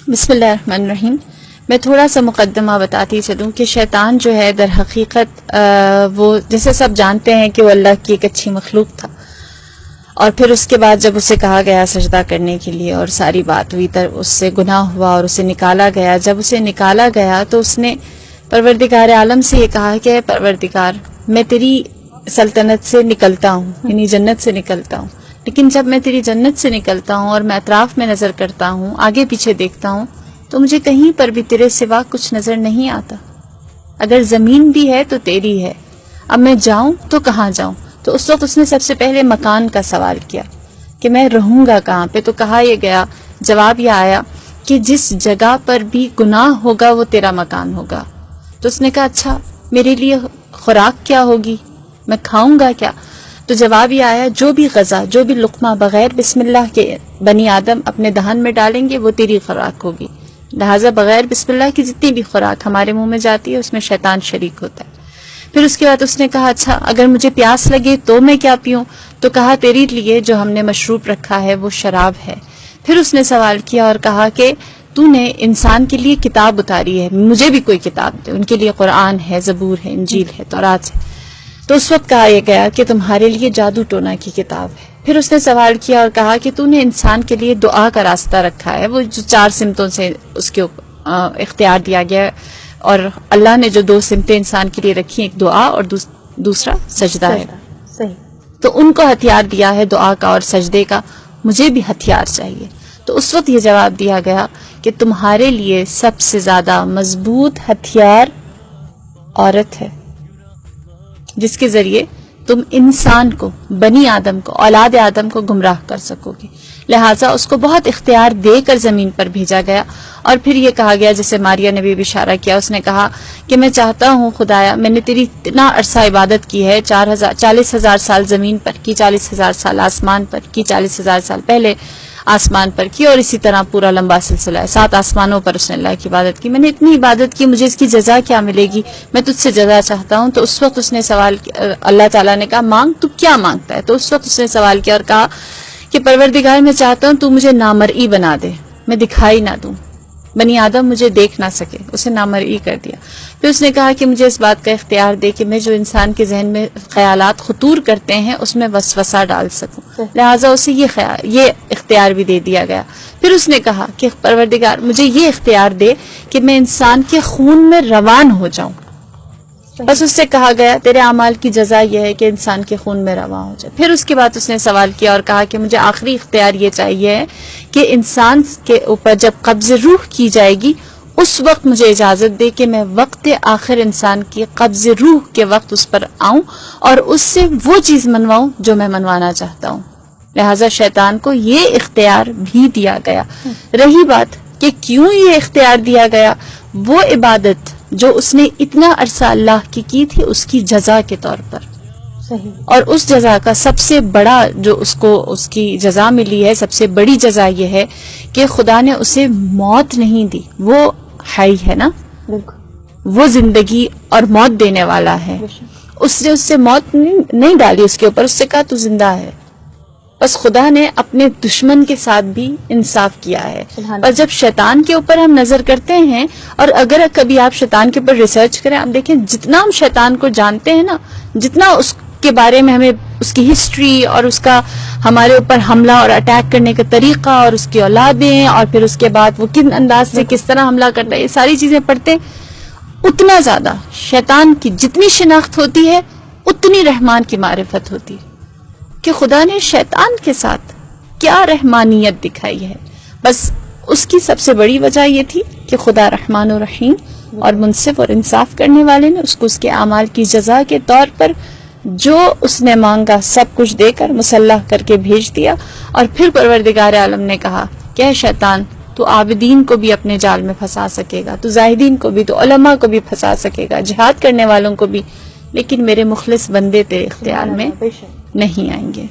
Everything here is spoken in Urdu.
بسم اللہ الرحمن الرحیم. میں تھوڑا سا مقدمہ بتاتی چلوں کہ شیطان جو ہے در حقیقت وہ جیسے سب جانتے ہیں کہ وہ اللہ کی ایک اچھی مخلوق تھا، اور پھر اس کے بعد جب اسے کہا گیا سجدہ کرنے کے لیے اور ساری بات ہوئی تو اس سے گناہ ہوا اور اسے نکالا گیا. جب اسے نکالا گیا تو اس نے پروردگار عالم سے یہ کہا کہ پروردگار میں تیری سلطنت سے نکلتا ہوں، یعنی جنت سے نکلتا ہوں، لیکن جب میں تیری جنت سے نکلتا ہوں اور میں اطراف میں نظر کرتا ہوں، آگے پیچھے دیکھتا ہوں، تو مجھے کہیں پر بھی تیرے سوا کچھ نظر نہیں آتا. اگر زمین بھی ہے تو تیری ہے، اب میں جاؤں تو کہاں جاؤں؟ تو اس وقت اس نے سب سے پہلے مکان کا سوال کیا کہ میں رہوں گا کہاں پہ. تو کہا یہ گیا، جواب یہ آیا کہ جس جگہ پر بھی گناہ ہوگا وہ تیرا مکان ہوگا. تو اس نے کہا اچھا میرے لیے خوراک کیا ہوگی، میں کھاؤں گا کیا؟ تو جواب یہ آیا جو بھی غذا، جو بھی لقمہ بغیر بسم اللہ کے بنی آدم اپنے دہن میں ڈالیں گے وہ تیری خوراک ہوگی. لہٰذا بغیر بسم اللہ کی جتنی بھی خوراک ہمارے منہ میں جاتی ہے اس میں شیطان شریک ہوتا ہے. پھر اس کے بعد اس نے کہا اچھا اگر مجھے پیاس لگے تو میں کیا پیوں؟ تو کہا تیری لیے جو ہم نے مشروب رکھا ہے وہ شراب ہے. پھر اس نے سوال کیا اور کہا کہ تو نے انسان کے لیے کتاب اتاری ہے، مجھے بھی کوئی کتاب دے. ان کے لیے قرآن ہے، زبور ہے، انجیل ہے، تورات ہے. تو اس وقت کہا یہ گیا کہ تمہارے لیے جادو ٹونا کی کتاب ہے. پھر اس نے سوال کیا اور کہا کہ تو نے انسان کے لیے دعا کا راستہ رکھا ہے، وہ جو 4 سمتوں سے اس کے اختیار دیا گیا ہے، اور اللہ نے جو 2 سمتیں انسان کے لیے رکھی، ایک دعا اور دوسرا سجدہ ہے. صحیح. تو ان کو ہتھیار دیا ہے دعا کا اور سجدے کا، مجھے بھی ہتھیار چاہیے. تو اس وقت یہ جواب دیا گیا کہ تمہارے لیے سب سے زیادہ مضبوط ہتھیار عورت ہے، جس کے ذریعے تم انسان کو، بنی آدم کو، اولاد آدم کو گمراہ کر سکو گے. لہٰذا اس کو بہت اختیار دے کر زمین پر بھیجا گیا. اور پھر یہ کہا گیا، جیسے ماریہ نے بھی اشارہ کیا، اس نے کہا کہ میں چاہتا ہوں خدایا میں نے تیری اتنا عرصہ عبادت کی ہے، 40,000 سال زمین پر کی، 40,000 سال آسمان پر کی، 40,000 سال پہلے آسمان پر کی، اور اسی طرح پورا لمبا سلسلہ ہے، 7 آسمانوں پر اس نے اللہ کی عبادت کی. میں نے اتنی عبادت کی، مجھے اس کی جزا کیا ملے گی؟ میں تجھ سے جزا چاہتا ہوں. تو اس وقت اس نے سوال کیا، اللہ تعالیٰ نے کہا مانگ، تو کیا مانگتا ہے؟ تو اس وقت اس نے سوال کیا اور کہا کہ پروردگار میں چاہتا ہوں تو مجھے نامرئی بنا دے، میں دکھائی نہ دوں، بنی آدم مجھے دیکھ نہ سکے. اسے نامرئی کر دیا. پھر اس نے کہا کہ مجھے اس بات کا اختیار دے کہ میں جو انسان کے ذہن میں خیالات خطور کرتے ہیں اس میں وسوسہ ڈال سکوں. لہٰذا اسے یہ اختیار بھی دے دیا گیا. پھر اس نے کہا کہ پروردگار مجھے یہ اختیار دے کہ میں انسان کے خون میں روان ہو جاؤں. بس اس سے کہا گیا تیرے اعمال کی جزا یہ ہے کہ انسان کے خون میں رواں ہو جائے. پھر اس کے بعد اس نے سوال کیا اور کہا کہ مجھے آخری اختیار یہ چاہیے ہے کہ انسان کے اوپر جب قبض روح کی جائے گی اس وقت مجھے اجازت دے کہ میں وقت آخر انسان کی قبض روح کے وقت اس پر آؤں اور اس سے وہ چیز منواؤں جو میں منوانا چاہتا ہوں. لہٰذا شیطان کو یہ اختیار بھی دیا گیا. رہی بات کہ کیوں یہ اختیار دیا گیا، وہ عبادت جو اس نے اتنا عرصہ اللہ کی تھی اس کی جزا کے طور پر. صحیح. اور اس جزا کا سب سے بڑا جو اس کو اس کی جزا ملی ہے، سب سے بڑی جزا یہ ہے کہ خدا نے اسے موت نہیں دی. وہ حی ہے نا، بالکل وہ زندگی اور موت دینے والا ہے. اس نے اس سے موت نہیں ڈالی اس کے اوپر، اس سے کہا تو زندہ ہے. بس خدا نے اپنے دشمن کے ساتھ بھی انصاف کیا ہے. اور جب شیطان کے اوپر ہم نظر کرتے ہیں، اور اگر کبھی آپ شیطان کے اوپر ریسرچ کریں، آپ دیکھیں جتنا ہم شیطان کو جانتے ہیں نا، جتنا اس کے بارے میں ہمیں اس کی ہسٹری اور اس کا ہمارے اوپر حملہ اور اٹیک کرنے کا طریقہ اور اس کی اولادیں، اور پھر اس کے بعد وہ کن انداز سے کس طرح حملہ کرتا ہے، یہ ساری چیزیں پڑھتے، اتنا زیادہ شیطان کی جتنی شناخت ہوتی ہے اتنی رحمان کی معرفت ہوتی ہے کہ خدا نے شیطان کے ساتھ کیا رحمانیت دکھائی ہے. بس اس کی سب سے بڑی وجہ یہ تھی کہ خدا رحمان و رحیم اور منصف اور انصاف کرنے والے نے اس کو اس کے اعمال کی جزا کے طور پر جو اس نے مانگا سب کچھ دے کر مسلح کر کے بھیج دیا. اور پھر پروردگار عالم نے کہا کہ اے شیطان تو عابدین کو بھی اپنے جال میں پھنسا سکے گا، تو زاہدین کو بھی، تو علماء کو بھی پھنسا سکے گا، جہاد کرنے والوں کو بھی، لیکن میرے مخلص بندے تیرے اختیار میں نہیں آئیں گے.